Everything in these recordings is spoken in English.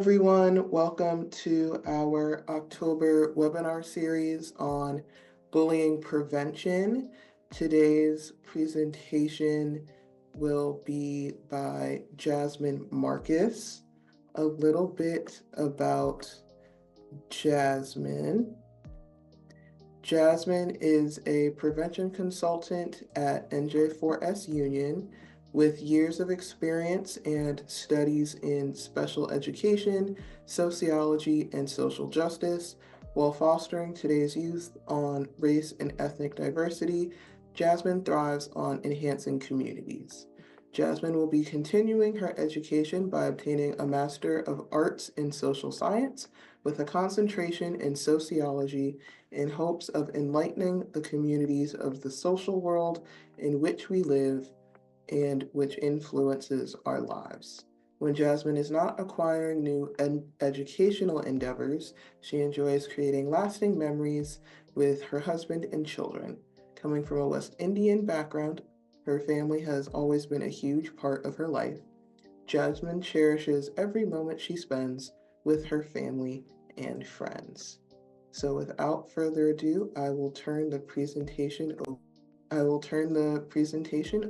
everyone. Welcome to our October webinar series on bullying prevention. Today's presentation will be by Jasmine Marcus. A little bit about Jasmine. Jasmine is a prevention consultant at NJ4S Union with years of experience and studies in special education, sociology, and social justice. While fostering today's youth on race and ethnic diversity, Jasmine thrives on enhancing communities. Jasmine will be continuing her education by obtaining a Master of Arts in Social Science with a concentration in sociology in hopes of enlightening the communities of the social world in which we live and which influences our lives. When Jasmine is not acquiring new educational endeavors, she enjoys creating lasting memories with her husband and children. Coming from a West Indian background, her family has always been a huge part of her life. Jasmine cherishes every moment she spends with her family and friends. So without further ado, I will turn the presentation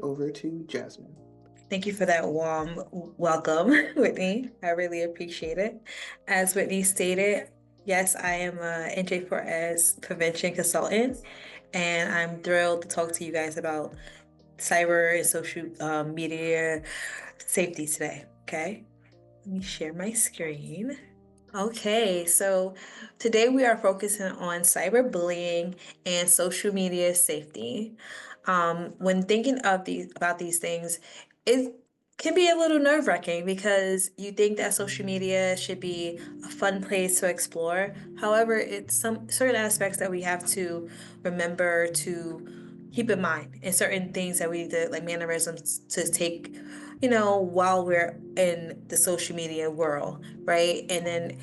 over to Jasmine. Thank you for that warm welcome, Whitney. I really appreciate it. As Whitney stated, yes, I am a NJ4S prevention consultant, and I'm thrilled to talk to you guys about cyber and social media safety today. Okay, let me share my screen. Okay, so today we are focusing on cyberbullying and social media safety. When thinking of about these things, it can be a little nerve-wracking because you think that social media should be a fun place to explore. However, it's some certain aspects that we have to remember to keep in mind, and certain things that we need to, like mannerisms to take, while we're in the social media world, right? And then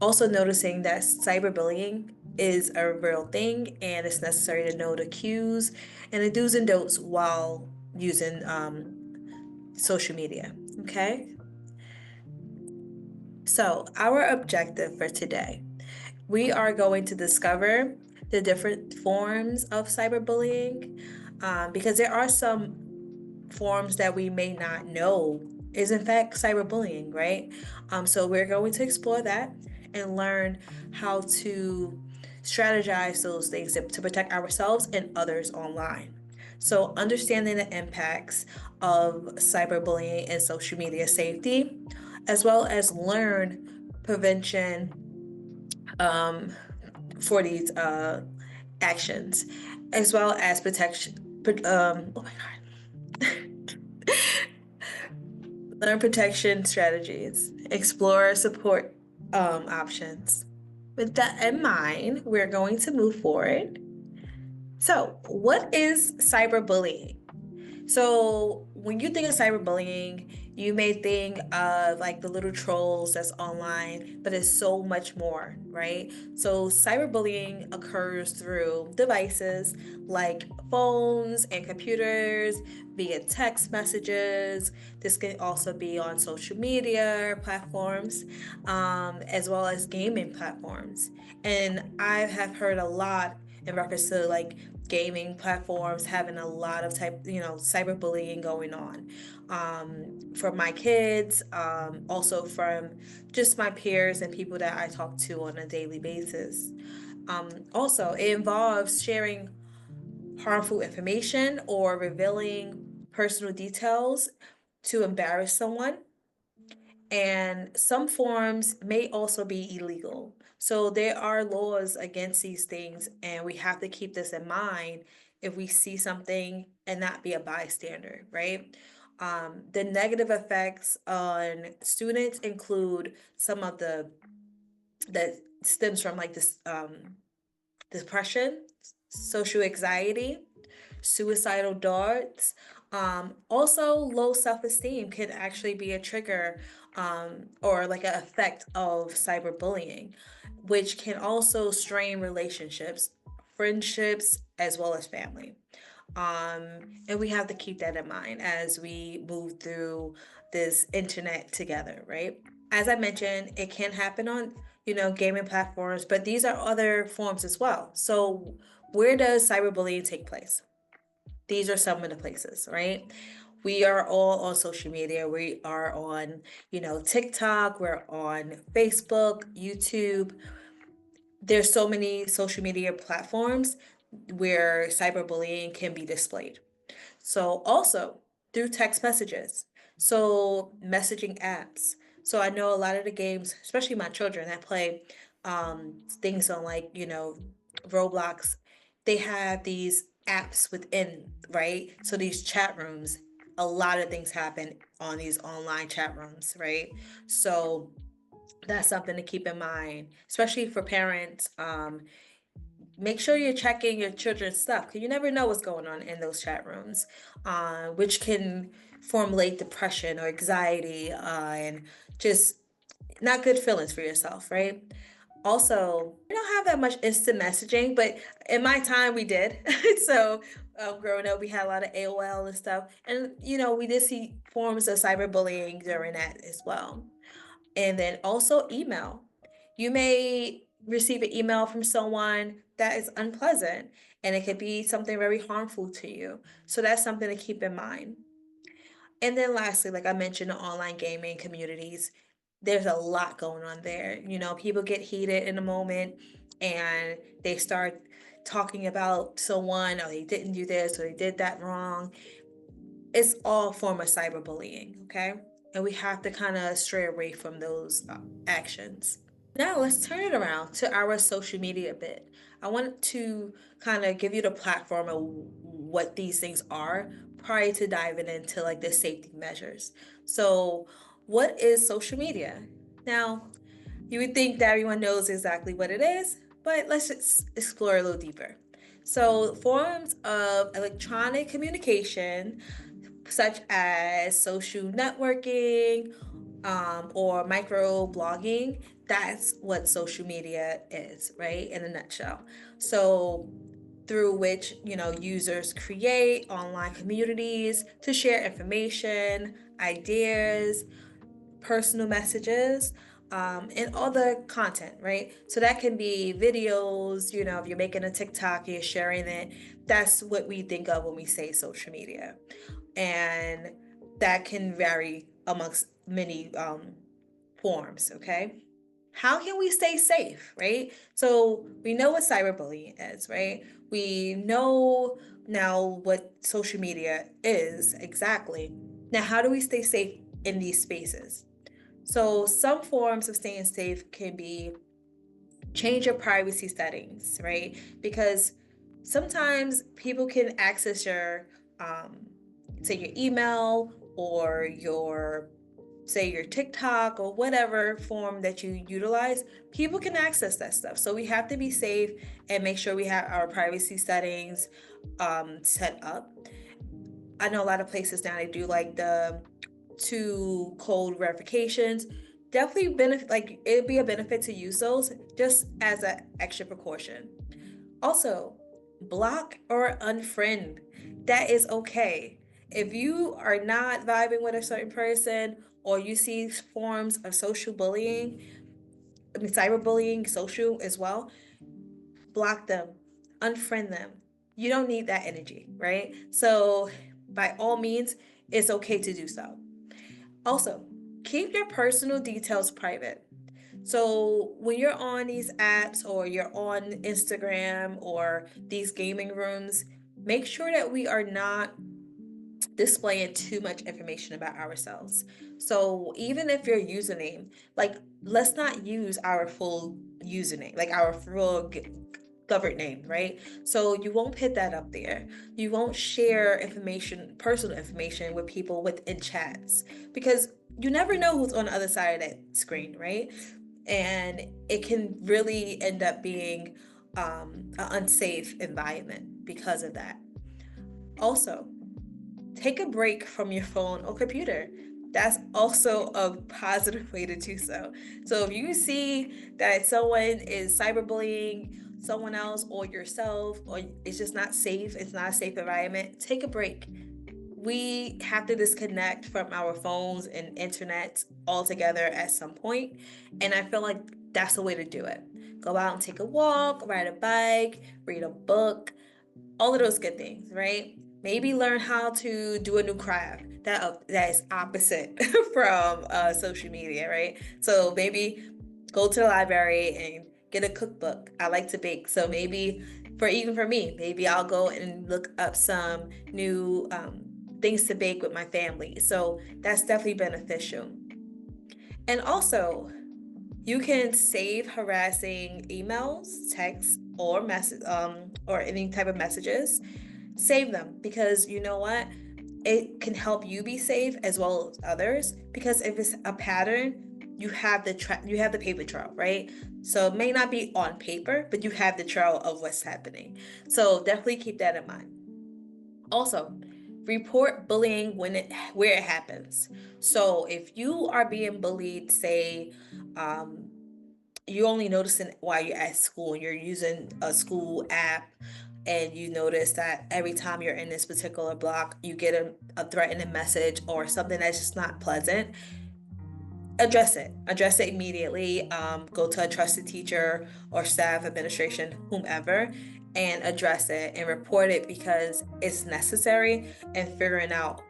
also noticing that cyberbullying is a real thing and it's necessary to know the cues and the do's and don'ts while using social media. Okay. So, our objective for today, we are going to discover the different forms of cyberbullying because there are some forms that we may not know is in fact cyberbullying, right? So we're going to explore that and learn how to strategize those things to protect ourselves and others online. So understanding the impacts of cyberbullying and social media safety, as well as learn prevention for these actions, as well as protection. Oh my God. Learn protection strategies, explore support options. With that in mind, we're going to move forward. So, what is cyberbullying? So when you think of cyberbullying, you may think of like the little trolls that's online, but it's so much more, right? So cyberbullying occurs through devices like phones and computers, via text messages. This can also be on social media platforms, as well as gaming platforms. And I have heard a lot in reference to like gaming platforms having a lot of cyberbullying going on, from my kids, also from just my peers and people that I talk to on a daily basis. Also, it involves sharing harmful information or revealing personal details to embarrass someone, and some forms may also be illegal. So there are laws against these things, and we have to keep this in mind if we see something and not be a bystander, right? The negative effects on students include some of the that stems from like this depression, social anxiety, suicidal thoughts. Also, low self-esteem can actually be a trigger, or like an effect of cyberbullying, which can also strain relationships, friendships, as well as family. And we have to keep that in mind as we move through this internet together, right? As I mentioned, it can happen on, gaming platforms, but these are other forms as well. So where does cyberbullying take place? These are some of the places, right? We are all on social media. We are on, TikTok, we're on Facebook, YouTube. There's so many social media platforms where cyberbullying can be displayed. So also through text messages. So messaging apps. So I know a lot of the games, especially my children that play things on like, Roblox, they have these apps within, right? So these chat rooms, a lot of things happen on these online chat rooms, right? So that's something to keep in mind, especially for parents. Make sure you're checking your children's stuff because you never know what's going on in those chat rooms, which can formulate depression or anxiety and just not good feelings for yourself, right? Also, we don't have that much instant messaging, but in my time we did. So, growing up, we had a lot of AOL and stuff, and we did see forms of cyberbullying during that as well. And then also email. You may receive an email from someone that is unpleasant and it could be something very harmful to you. So that's something to keep in mind. And then lastly, like I mentioned, the online gaming communities, there's a lot going on there. People get heated in a moment and they start talking about someone, or they didn't do this or they did that wrong. It's all form of cyberbullying, okay? And we have to kind of stray away from those actions. Now let's turn it around to our social media bit. I want to kind of give you the platform of what these things are prior to diving into like the safety measures. So, what is social media? Now, you would think that everyone knows exactly what it is, but let's just explore a little deeper. So, forms of electronic communication such as social networking or micro blogging. That's what social media is, right? In a nutshell. So, through which, users create online communities to share information, ideas, personal messages, and other content, right? So that can be videos, if you're making a TikTok, you're sharing it. That's what we think of when we say social media. And that can vary amongst many forms, okay? How can we stay safe, right? So we know what cyberbullying is, right? We know now what social media is exactly. Now, how do we stay safe in these spaces? So some forms of staying safe can be change your privacy settings, right? Because sometimes people can access your, say, your email or your, say, your TikTok or whatever form that you utilize. People can access that stuff. So we have to be safe and make sure we have our privacy settings set up. I know a lot of places now they do like the two code verifications. Definitely benefit, like it'd be a benefit to use those just as an extra precaution. Also, block or unfriend. That is okay. If you are not vibing with a certain person or you see forms of social bullying, I mean cyberbullying, social as well, block them, unfriend them. You don't need that energy, right? So by all means, it's okay to do so. Also, keep your personal details private. So when you're on these apps or you're on Instagram or these gaming rooms, make sure that we are not displaying too much information about ourselves. So even if your username, like let's not use our full username, like our full covered name, right? So you won't put that up there. You won't share information, personal information with people within chats because you never know who's on the other side of that screen, right? And it can really end up being an unsafe environment because of that. Also, take a break from your phone or computer. That's also a positive way to do so. So if you see that someone is cyberbullying someone else or yourself, or it's just not safe, it's not a safe environment, take a break. we have to disconnect from our phones and internet altogether at some point. And I feel like that's the way to do it. Go out and take a walk, ride a bike, read a book, all of those good things, right? Maybe learn how to do a new craft that is opposite from social media, right? So maybe go to the library and get a cookbook. I like to bake, so maybe even for me, maybe I'll go and look up some new things to bake with my family. So that's definitely beneficial. And also, you can save harassing emails, texts, or message or any type of messages. Save them, because you know what? It can help you be safe as well as others, because if it's a pattern, you have the paper trail, right? So it may not be on paper, but you have the trail of what's happening. So definitely keep that in mind. Also, report bullying where it happens. So if you are being bullied, say you only notice it while you're at school and you're using a school app, and you notice that every time you're in this particular block you get a threatening message or something that's just not pleasant, address it immediately. Go to a trusted teacher or staff, administration, whomever, and address it and report it, because it's necessary in figuring out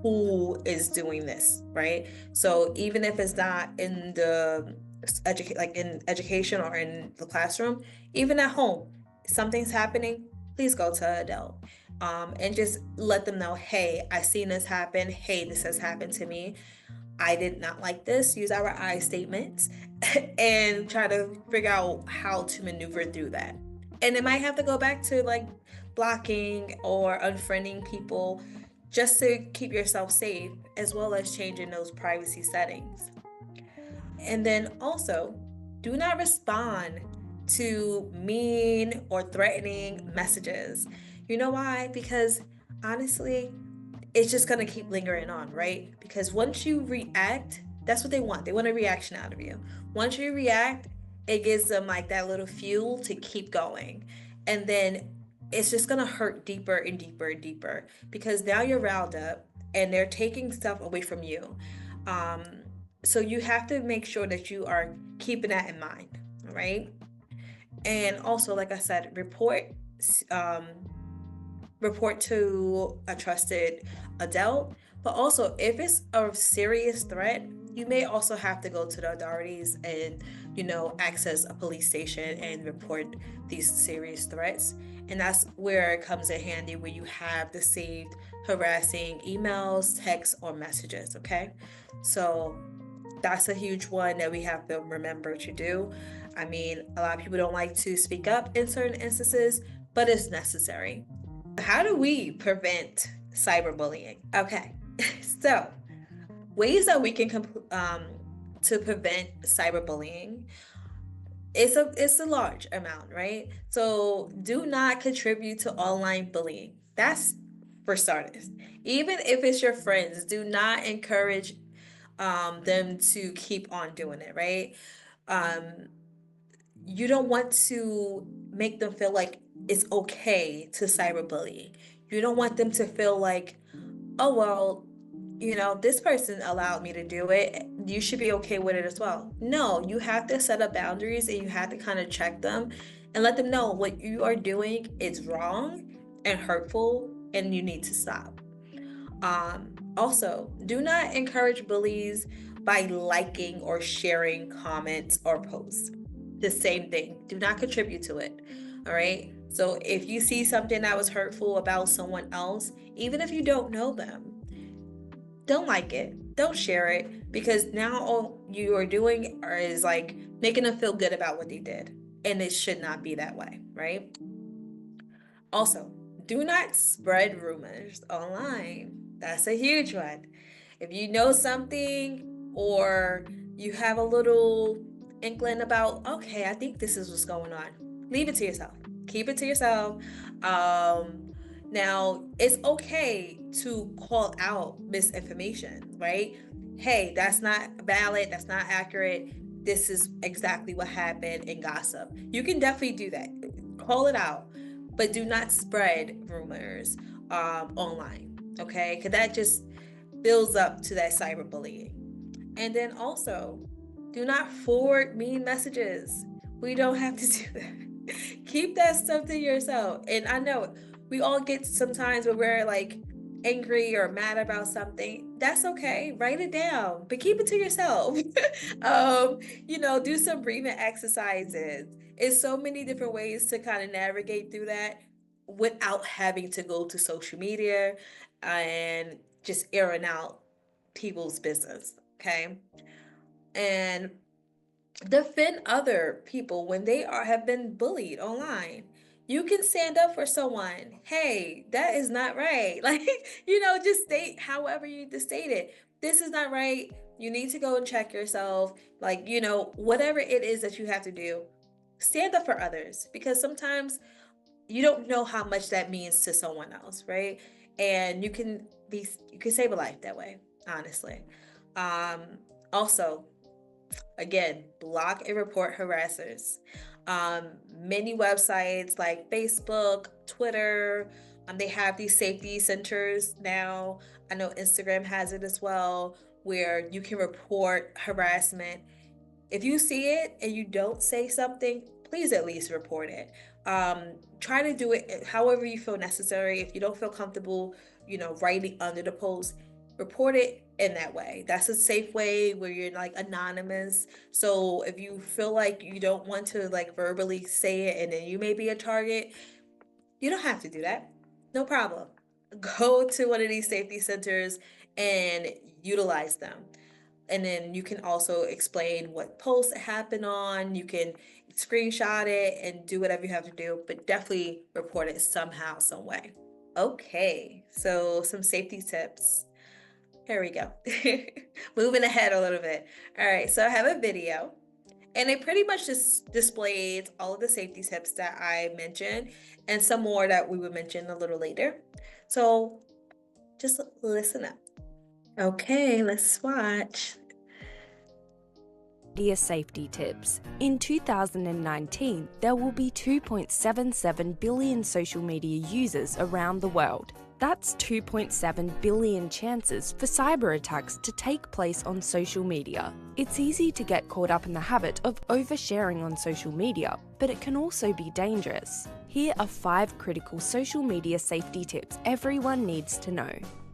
who is doing this, right? So even if it's not in the in education or in the classroom, even at home, something's happening, please go to an adult, and just let them know, hey, I've seen this happen. Hey, this has happened to me. I did not like this. Use our I statements and try to figure out how to maneuver through that. And it might have to go back to like blocking or unfriending people just to keep yourself safe, as well as changing those privacy settings. And then also, do not respond to mean or threatening messages. You know why? Because honestly, it's just going to keep lingering on, right? Because once you react, that's what they want. They want a reaction out of you. Once you react, it gives them like that little fuel to keep going. And then it's just going to hurt deeper and deeper and deeper, because now you're riled up and they're taking stuff away from you. Um, so you have to make sure that you are keeping that in mind, all right? And also, like I said, um, report to a trusted adult. But also, if it's a serious threat, you may also have to go to the authorities and, access a police station and report these serious threats. And that's where it comes in handy, where you have the saved harassing emails, texts, or messages, okay? So that's a huge one that we have to remember to do. I mean, a lot of people don't like to speak up in certain instances, but it's necessary. How do we prevent cyberbullying? Okay, so ways that we can to prevent cyberbullying. It's a large amount, right? So do not contribute to online bullying. That's for starters. Even if it's your friends, do not encourage them to keep on doing it, right? Um, you don't want to make them feel like it's okay to cyberbully. You don't want them to feel like, oh, well, this person allowed me to do it. You should be okay with it as well. No, you have to set up boundaries and you have to kind of check them and let them know what you are doing is wrong and hurtful and you need to stop. Also, do not encourage bullies by liking or sharing comments or posts. The same thing. Do not contribute to it. All right. So if you see something that was hurtful about someone else, even if you don't know them, don't like it. Don't share it, because now all you are doing is like making them feel good about what they did. And it should not be that way, right? Also, do not spread rumors online. That's a huge one. If you know something or you have a little inkling about, okay, I think this is what's going on, leave it to yourself. Keep it to yourself. Now, it's okay to call out misinformation, right? Hey, that's not valid. That's not accurate. This is exactly what happened in gossip. You can definitely do that. Call it out, but do not spread rumors online. okay? Because that just builds up to that cyberbullying. And then also, do not forward mean messages. We don't have to do that. Keep that stuff to yourself. And I know we all get sometimes where we're like angry or mad about something. That's okay. Write it down, but keep it to yourself. Do some breathing exercises. It's so many different ways to kind of navigate through that without having to go to social media and just airing out people's business. Okay. And defend other people when they have been bullied online. You can stand up for someone. Hey, that is not right. Like, just state however you need to state it. This is not right. You need to go and check yourself. Like, whatever it is that you have to do, stand up for others, because sometimes you don't know how much that means to someone else, right? And you can save a life that way, honestly. Also, again, block and report harassers. Many websites like Facebook, Twitter, they have these safety centers now. I know Instagram has it as well, where you can report harassment. If you see it and you don't say something, please at least report it. Try to do it however you feel necessary. If you don't feel comfortable, writing under the post, report it in that way. That's a safe way where you're like anonymous. So if you feel like you don't want to like verbally say it and then you may be a target, you don't have to do that. No problem. Go to one of these safety centers and utilize them. And then you can also explain what posts it happened on. You can screenshot it and do whatever you have to do, but definitely report it somehow, some way. Okay, so some safety tips. Here we go. Moving ahead a little bit. All right, so I have a video, and it pretty much just displays all of the safety tips that I mentioned and some more that we will mention a little later. So just listen up. Okay, let's watch. Media safety tips. In 2019, there will be 2.77 billion social media users around the world. That's 2.7 billion chances for cyber attacks to take place on social media. It's easy to get caught up in the habit of oversharing on social media, but it can also be dangerous. Here are 5 critical social media safety tips everyone needs to know.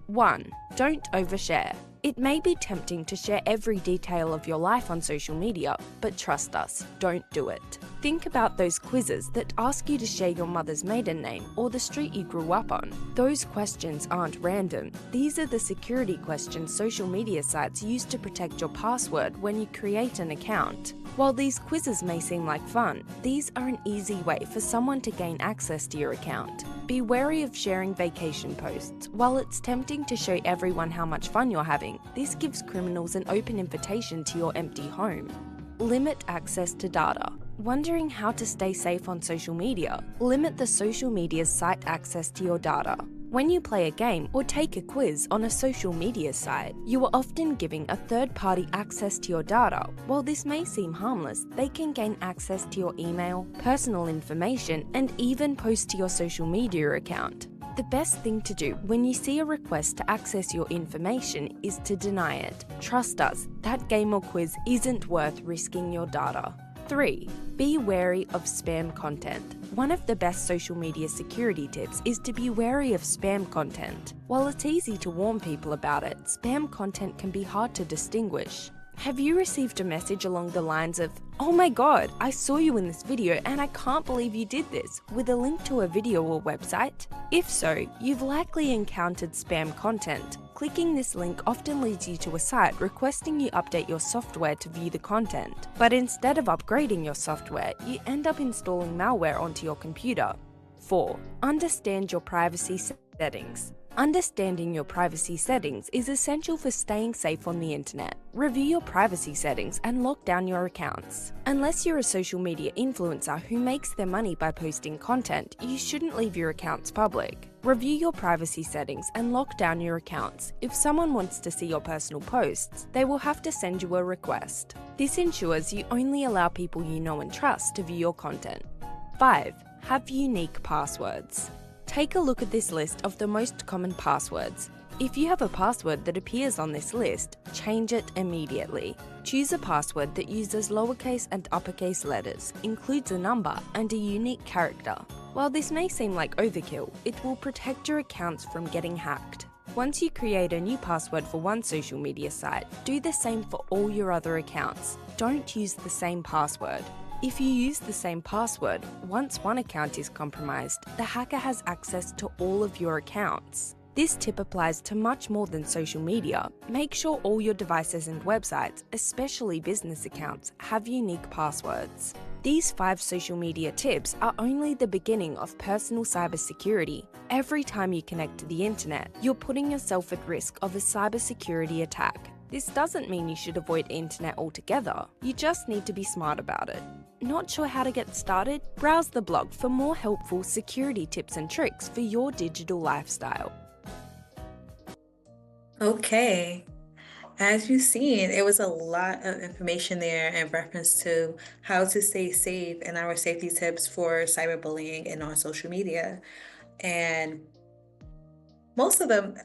1. Don't overshare. It may be tempting to share every detail of your life on social media, but trust us, don't do it. Think about those quizzes that ask you to share your mother's maiden name or the street you grew up on. Those questions aren't random. These are the security questions social media sites use to protect your password when you create an account. While these quizzes may seem like fun, these are an easy way for someone to gain access to your account. Be wary of sharing vacation posts. While it's tempting to show everyone how much fun you're having, this gives criminals an open invitation to your empty home. Limit access to data. Wondering how to stay safe on social media? Limit the social media's site access to your data. When you play a game or take a quiz on a social media site, you are often giving a third-party access to your data. While this may seem harmless, they can gain access to your email, personal information, and even post to your social media account. The best thing to do when you see a request to access your information is to deny it. Trust us, that game or quiz isn't worth risking your data. 3. Be wary of spam content. One of the best social media security tips is to be wary of spam content. While it's easy to warn people about it, spam content can be hard to distinguish. Have you received a message along the lines of, "Oh my god, I saw you in this video and I can't believe you did this," with a link to a video or website? If so, you've likely encountered spam content. Clicking this link often leads you to a site requesting you update your software to view the content. But instead of upgrading your software, you end up installing malware onto your computer. 4. Understand your privacy settings. Understanding your privacy settings is essential for staying safe on the internet. Review your privacy settings and lock down your accounts. Unless you're a social media influencer who makes their money by posting content, you shouldn't leave your accounts public. Review your privacy settings and lock down your accounts. If someone wants to see your personal posts, they will have to send you a request. This ensures you only allow people you know and trust to view your content. 5. Have unique passwords. Take a look at this list of the most common passwords. If you have a password that appears on this list, change it immediately. Choose a password that uses lowercase and uppercase letters, includes a number, and a unique character. While this may seem like overkill, it will protect your accounts from getting hacked. Once you create a new password for one social media site, do the same for all your other accounts. Don't use the same password. If you use the same password, once one account is compromised, the hacker has access to all of your accounts. This tip applies to much more than social media. Make sure all your devices and websites, especially business accounts, have unique passwords. These 5 social media tips are only the beginning of personal cybersecurity. Every time you connect to the internet, you're putting yourself at risk of a cybersecurity attack. This doesn't mean you should avoid internet altogether. You just need to be smart about it. Not sure how to get started? Browse the blog for more helpful security tips and tricks for your digital lifestyle. Okay. As you've seen, it was a lot of information there in reference to how to stay safe and our safety tips for cyberbullying and on social media. And most of them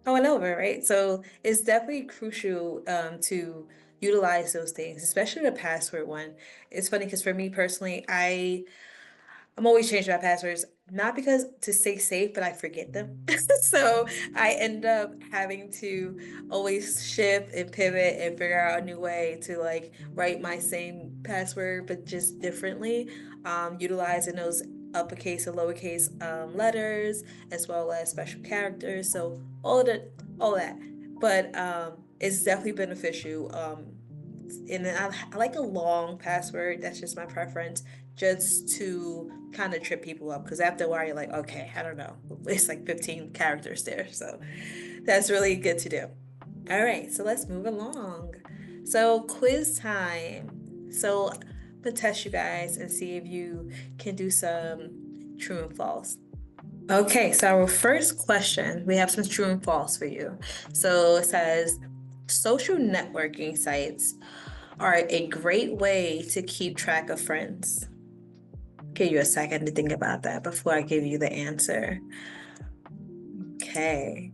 I went over, right? So it's definitely crucial to utilize those things, especially the password one. It's funny because for me personally, I'm always changing my passwords, not because to stay safe, but I forget them. So I end up having to always shift and pivot and figure out a new way to like write my same password, but just differently, utilizing those uppercase and lowercase letters as well as special characters. So all that. But it's definitely beneficial. And I like a long password. That's just my preference, just to kind of trip people up. Because after a while, you're like, okay, I don't know. It's like 15 characters there. So that's really good to do. All right, so let's move along. So quiz time. So I'm gonna test you guys and see if you can do some true and false. Okay, so our first question, we have some true and false for you. So it says, social networking sites are a great way to keep track of friends. Give you a second to think about that before I give you the answer. Okay.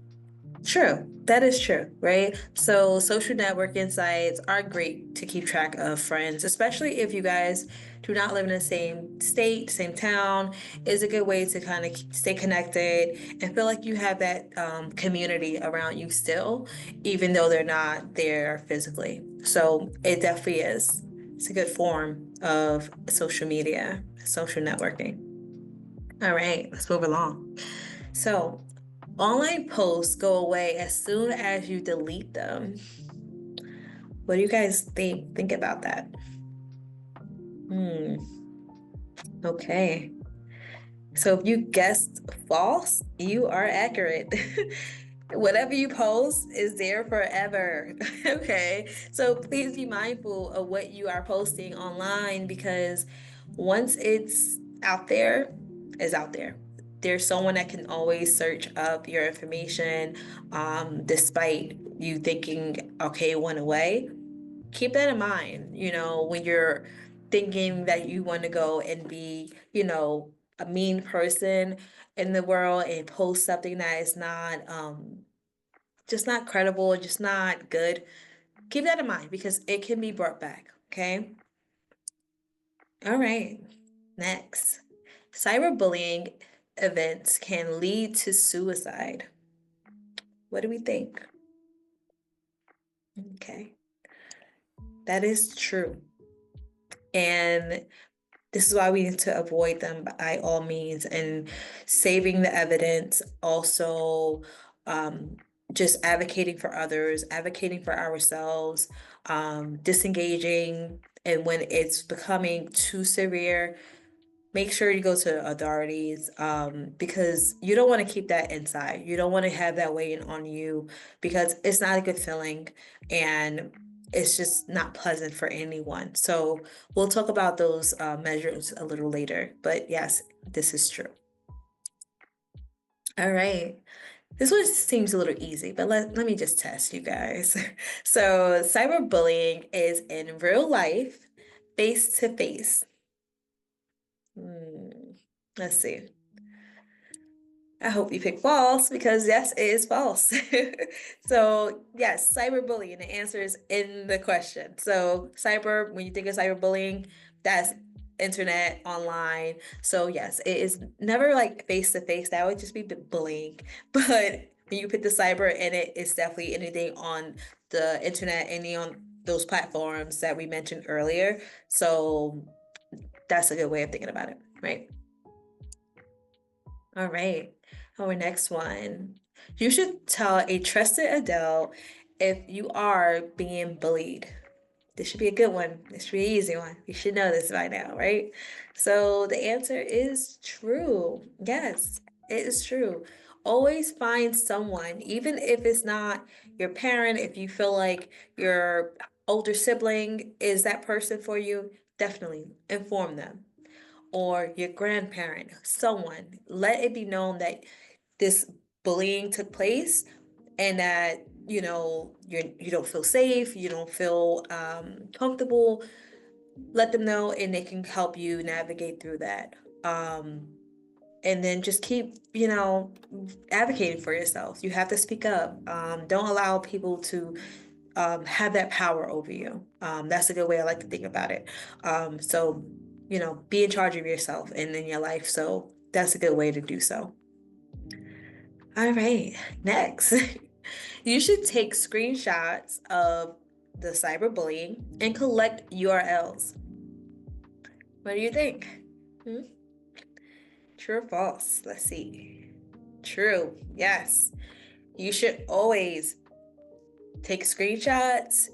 True. That is true, right? So social networking sites are great to keep track of friends, especially if you guys do not live in the same state, same town. Is a good way to kind of stay connected and feel like you have that community around you still, even though they're not there physically. So it definitely is. It's a good form of social media, social networking. All right, let's move along. So online posts go away as soon as you delete them. What do you guys think about that? Okay. So if you guessed false, you are accurate. Whatever you post is there forever. Okay. So please be mindful of what you are posting online, because once it's out there, it's out there. There's someone that can always search up your information, despite you thinking, okay, it went away. Keep that in mind, when you're thinking that you want to go and be, a mean person in the world and post something that is not, just not credible, just not good. Keep that in mind because it can be brought back, okay? All right, next. Cyberbullying events can lead to suicide. What do we think? Okay, that is true. And this is why we need to avoid them by all means, and saving the evidence, also just advocating for others, advocating for ourselves, disengaging. And when it's becoming too severe, make sure you go to authorities, because you don't want to keep that inside. You don't want to have that weighing on you, because it's not a good feeling and it's just not pleasant for anyone. So we'll talk about those measures a little later. But yes, this is true. All right. This one seems a little easy, but let me just test you guys. So cyberbullying is in real life, face to face. Let's see. I hope you pick false, because yes, it is false. So yes, cyberbullying, the answer is in the question. So cyber, when you think of cyberbullying, that's internet, online. So yes, it is never like face to face. That would just be bullying. But when you put the cyber in it, it's definitely anything on the internet, any on those platforms that we mentioned earlier. So that's a good way of thinking about it, right? All right. Our next one. You should tell a trusted adult if you are being bullied. This should be a good one. This should be an easy one. You should know this by now, right? So the answer is true. Yes, it is true. Always find someone, even if it's not your parent, if you feel like your older sibling is that person for you, definitely inform them, or your grandparent, someone. Let it be known that this bullying took place, and that you don't feel safe, you don't feel comfortable. Let them know, and they can help you navigate through that. And then just keep advocating for yourself. You have to speak up. Don't allow people to have that power over you. That's a good way I like to think about it. So be in charge of yourself and in your life. So that's a good way to do so. All right, next. You should take screenshots of the cyberbullying and collect URLs. What do you think? True or false? Let's see. True. Yes. You should always take screenshots.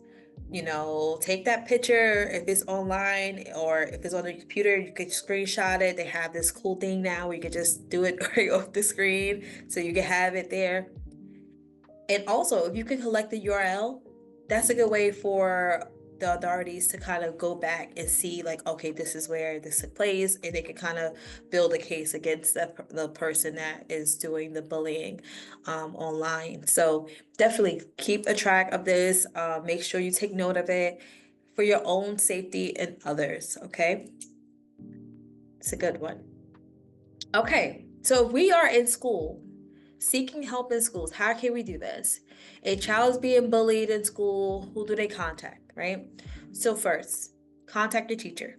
Take that picture if it's online, or if it's on the computer, you could screenshot it. They have this cool thing now where you could just do it right off the screen, so you can have it there. And also, if you can collect the URL, that's a good way for the authorities to kind of go back and see, like, okay, this is where this took place, and they can kind of build a case against the person that is doing the bullying online. So definitely keep a track of this. Make sure you take note of it for your own safety and others, okay? It's a good one. Okay, so if we are in school, seeking help in schools, how can we do this? A child is being bullied in school, who do they contact, right? So first, contact your teacher.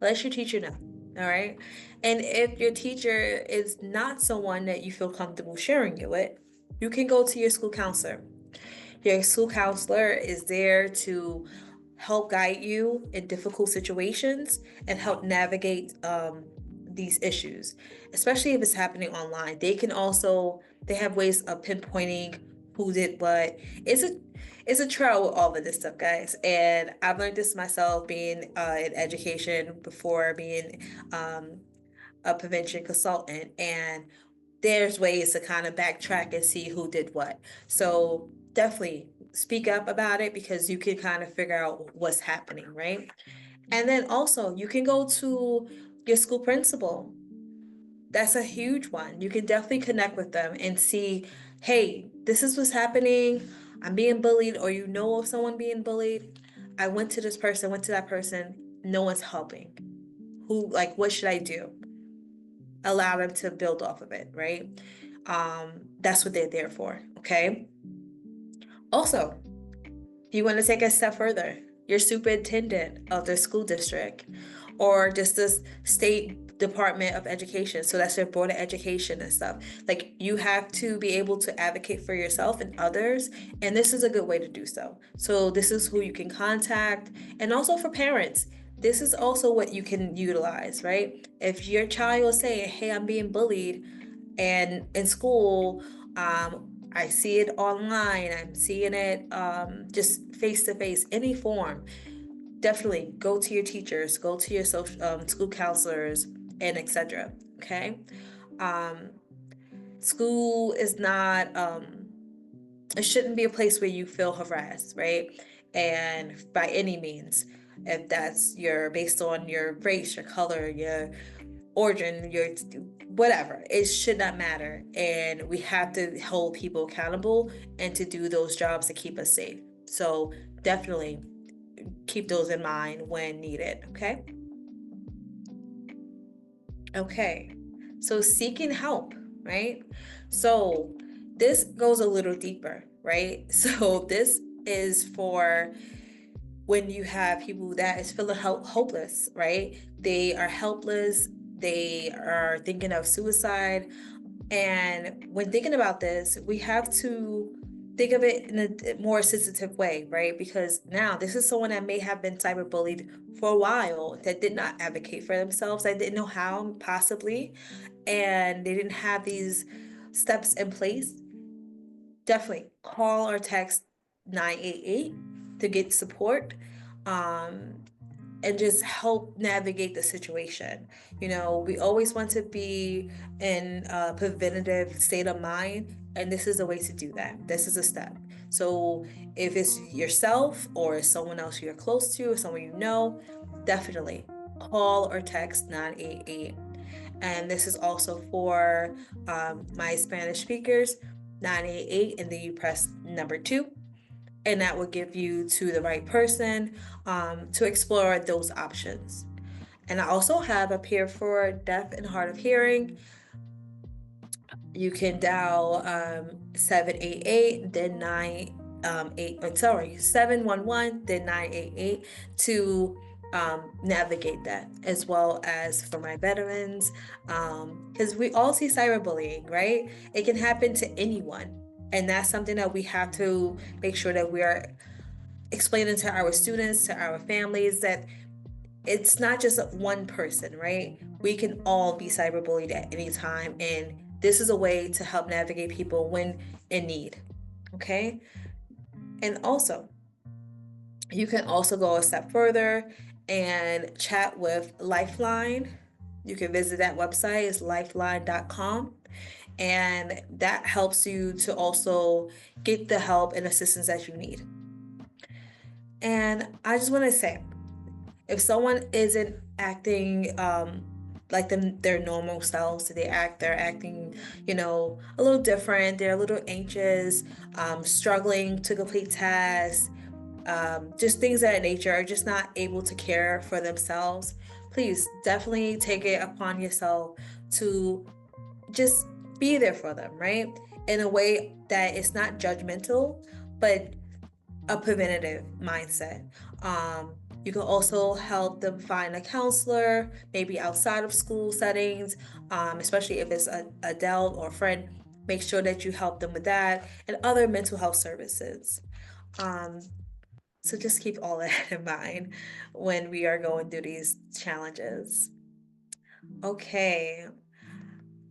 Let your teacher know, all right? And if your teacher is not someone that you feel comfortable sharing it with, you can go to your school counselor. Your school counselor is there to help guide you in difficult situations and help navigate these issues, especially if it's happening online. They have ways of pinpointing who did what. It's a trial with all of this stuff, guys. And I've learned this myself, being in education before being a prevention consultant. And there's ways to kind of backtrack and see who did what. So definitely speak up about it, because you can kind of figure out what's happening, right? And then also, you can go to your school principal. That's a huge one. You can definitely connect with them and see, hey, this is what's happening. I'm being bullied, or of someone being bullied. I went to this person, went to that person. No one's helping. What should I do? Allow them to build off of it, right? That's what they're there for, okay? Also, if you want to take a step further, your superintendent of the school district, or just the state department of education, so that's your board of education and stuff. Like, you have to be able to advocate for yourself and others, and this is a good way to do so. So this is who you can contact. And also for parents, this is also what you can utilize, right? If your child is saying, hey, I'm being bullied, and in school, I see it online, I'm seeing it just face to face, any form, definitely go to your teachers, go to your school counselors, and etc. Okay. School is not, it shouldn't be a place where you feel harassed, right? And by any means, if that's based on your race, your color, your origin, your whatever, it should not matter. And we have to hold people accountable and to do those jobs to keep us safe. So definitely keep those in mind when needed, okay? Okay, so seeking help. right? So this goes a little deeper, right? So this is for when you have people that is feeling hopeless, right? They are helpless. They are thinking of suicide. And when thinking about this, we have to think of it in a more sensitive way, right? Because now this is someone that may have been cyberbullied for a while, that did not advocate for themselves, that didn't know how, possibly, and they didn't have these steps in place. Definitely call or text 988 to get support. Um, and just help navigate the situation. We always want to be in a preventative state of mind, and this is a way to do that. This is a step. So if it's yourself or someone else you're close to or someone you know, definitely call or text 988. And this is also for my Spanish speakers, 988, and then you press number 2, and that will give you to the right person to explore those options. And I also have up here for deaf and hard of hearing. You can dial 788, then 711, then 988 to navigate that, as well as for my veterans, because we all see cyberbullying, right? It can happen to anyone. And that's something that we have to make sure that we are explaining to our students, to our families, that it's not just one person, right? We can all be cyberbullied at any time, and this is a way to help navigate people when in need, okay? And also, you can also go a step further and chat with Lifeline. You can visit that website, it's lifeline.com. And that helps you to also get the help and assistance that you need. And I just want to say, if someone isn't acting like their normal selves, they're acting, a little different, they're a little anxious, struggling to complete tasks, just things of that nature, are just not able to care for themselves, please definitely take it upon yourself to just be there for them, right? In a way that it's not judgmental, but a preventative mindset. You can also help them find a counselor, maybe outside of school settings, especially if it's an adult or a friend. Make sure that you help them with that and other mental health services. So just keep all that in mind when we are going through these challenges. Okay.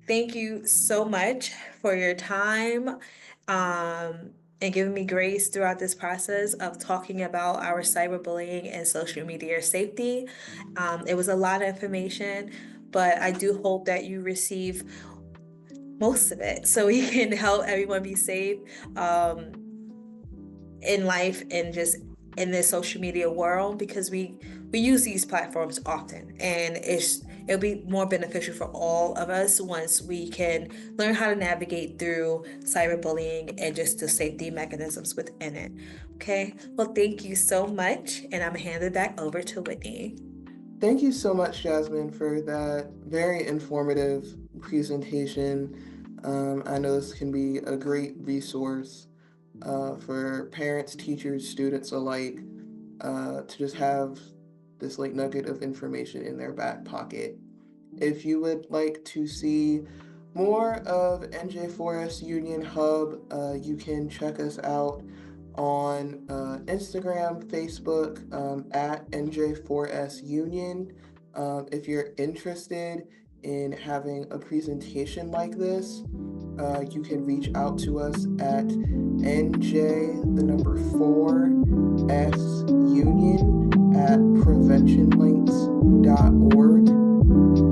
Thank you so much for your time and giving me grace throughout this process of talking about our cyberbullying and social media safety. It was a lot of information, but I do hope that you receive most of it so we can help everyone be safe in life and just in this social media world, because we use these platforms often, and it'll be more beneficial for all of us once we can learn how to navigate through cyberbullying and just the safety mechanisms within it. Okay, well, thank you so much, and I'm gonna hand it back over to Whitney. Thank you so much, Jasmine, for that very informative presentation. I know this can be a great resource for parents, teachers, students alike, to just have this nugget of information in their back pocket. If you would like to see more of NJ4S Union Hub, you can check us out on Instagram, Facebook, at NJ4S Union. If you're interested in having a presentation like this, you can reach out to us at NJ4S Union at preventionlinks.org. Thank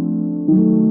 you.